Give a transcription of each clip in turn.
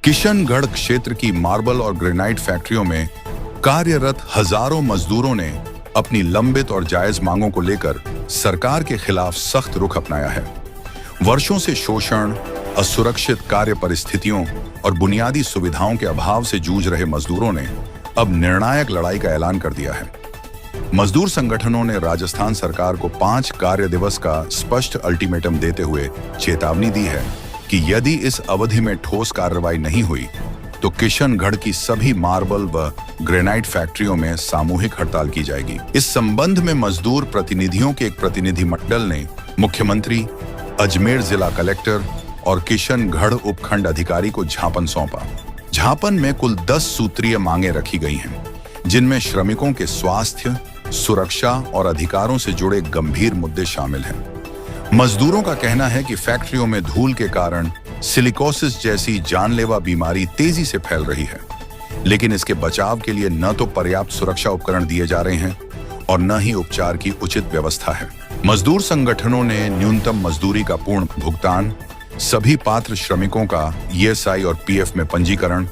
किशनगढ़ क्षेत्र की मार्बल और ग्रेनाइट फैक्ट्रियों में कार्यरत हजारों मजदूरों ने अपनी लंबित और जायज मांगों को लेकर सरकार के खिलाफ सख्त रुख अपनाया है। वर्षों से शोषण, असुरक्षित कार्य परिस्थितियों और बुनियादी सुविधाओं के अभाव से जूझ रहे मजदूरों ने अब निर्णायक लड़ाई का ऐलान कर दिया है। मजदूर संगठनों ने राजस्थान सरकार को 5 कार्य दिवस का स्पष्ट अल्टीमेटम देते हुए चेतावनी दी है कि यदि इस अवधि में ठोस कार्रवाई नहीं हुई तो किशनगढ़ की सभी मार्बल व ग्रेनाइट फैक्ट्रियों में सामूहिक हड़ताल की जाएगी। इस संबंध में मजदूर प्रतिनिधियों के एक प्रतिनिधिमंडल ने मुख्यमंत्री, अजमेर जिला कलेक्टर और किशनगढ़ उपखंड अधिकारी को ज्ञापन सौंपा। ज्ञापन में कुल 10 सूत्रीय मांगे रखी गई हैं, जिनमें श्रमिकों के स्वास्थ्य, सुरक्षा और अधिकारों से जुड़े गंभीर मुद्दे शामिल हैं। मजदूरों का कहना है कि फैक्ट्रियों में धूल के कारण सिलिकोसिस जैसी जानलेवा बीमारी तेजी से फैल रही है, लेकिन इसके बचाव के लिए न तो पर्याप्त सुरक्षा उपकरण दिए जा रहे हैं और न ही उपचार की उचित व्यवस्था है। मजदूर संगठनों ने न्यूनतम मजदूरी का पूर्ण भुगतान, सभी पात्र श्रमिकों का ईएसआई और पीएफ में पंजीकरण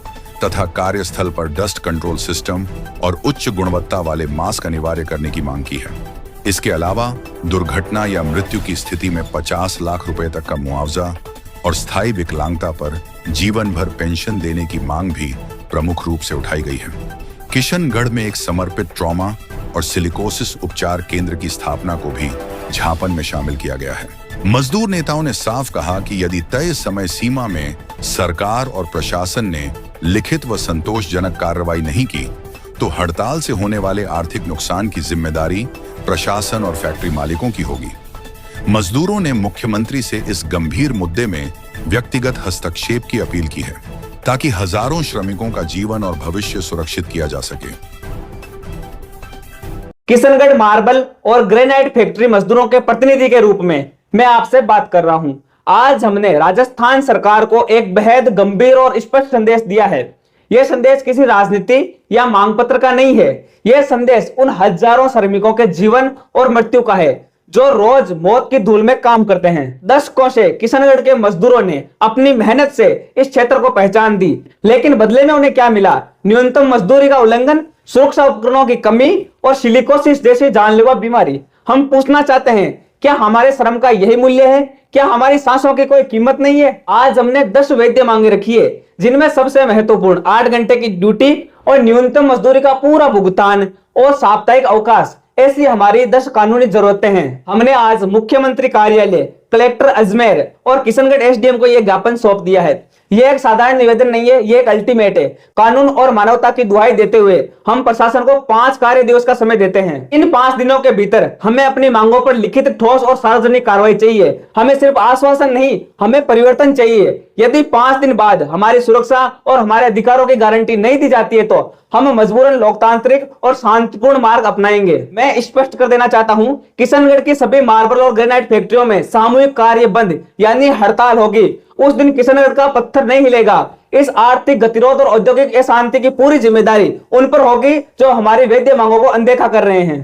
तथा कार्यस्थल पर डस्ट कंट्रोल सिस्टम और उच्च गुणवत्ता वाले मास्क अनिवार्य करने की मांग की है। इसके अलावा दुर्घटना या मृत्यु की स्थिति में 50 लाख रुपए तक का मुआवजा और स्थायी विकलांगता पर जीवन भर पेंशन देने की मांग भी प्रमुख रूप से उठाई गई है। किशनगढ़ में एक समर्पित ट्रॉमा और सिलिकोसिस उपचार केंद्र की स्थापना को भी ज्ञापन में शामिल किया गया है। मजदूर नेताओं ने साफ कहा कि यदि तय समय सीमा में सरकार और प्रशासन ने लिखित व संतोषजनक कार्रवाई नहीं की तो हड़ताल से होने वाले आर्थिक नुकसान की जिम्मेदारी प्रशासन और फैक्ट्री मालिकों की होगी। मजदूरों ने मुख्यमंत्री से इस गंभीर मुद्दे में व्यक्तिगत हस्तक्षेप की अपील की है ताकि हजारों श्रमिकों का जीवन और भविष्य सुरक्षित किया जा सके। किशनगढ़ मार्बल और ग्रेनाइट फैक्ट्री मजदूरों के प्रतिनिधि के रूप में मैं आपसे बात कर रहा हूं। आज हमने राजस्थान सरकार को एक बेहद गंभीर और स्पष्ट संदेश दिया है। यह संदेश किसी राजनीति या मांग पत्र का नहीं है। यह संदेश उन हजारों श्रमिकों के जीवन और मृत्यु का है जो रोज मौत की धूल में काम करते हैं। दशकों से किशनगढ़ के मजदूरों ने अपनी मेहनत से इस क्षेत्र को पहचान दी, लेकिन बदले में उन्हें क्या मिला? न्यूनतम मजदूरी का उल्लंघन, सुरक्षा उपकरणों की कमी और सिलिकोसिस जैसी जानलेवा बीमारी। हम पूछना चाहते हैं, क्या हमारे श्रम का यही मूल्य है? क्या हमारी सांसों की कोई कीमत नहीं है? आज हमने 10 वैध मांगे रखी है, जिनमें सबसे महत्वपूर्ण 8 घंटे की ड्यूटी और न्यूनतम मजदूरी का पूरा भुगतान और साप्ताहिक अवकाश, ऐसी हमारी 10 कानूनी जरूरतें हैं। हमने आज मुख्यमंत्री कार्यालय, कलेक्टर अजमेर और किशनगढ़ एसडीएम को यह ज्ञापन सौंप दिया है। यह एक साधारण निवेदन नहीं है, यह एक अल्टीमेट है। कानून और मानवता की दुहाई देते हुए हम प्रशासन को 5 कार्य दिवस का समय देते हैं। इन 5 दिनों के भीतर हमें अपनी मांगों पर लिखित, ठोस और सार्वजनिक कार्रवाई चाहिए। हमें सिर्फ आश्वासन नहीं, हमें परिवर्तन चाहिए। यदि 5 दिन बाद हमारी सुरक्षा और हमारे अधिकारों की गारंटी नहीं दी जाती है तो हम मजबूरन लोकतांत्रिक और शांतिपूर्ण मार्ग अपनाएंगे। मैं स्पष्ट कर देना चाहता हूं, किशनगढ़ की सभी मार्बल और ग्रेनाइट फैक्ट्रियों में सामूहिक कार्य बंद यानी हड़ताल होगी। उस दिन किशनगढ़ का पत्थर नहीं हिलेगा। इस आर्थिक गतिरोध और औद्योगिक अशांति की पूरी जिम्मेदारी उन पर होगी जो हमारी वैध मांगों को अनदेखा कर रहे हैं।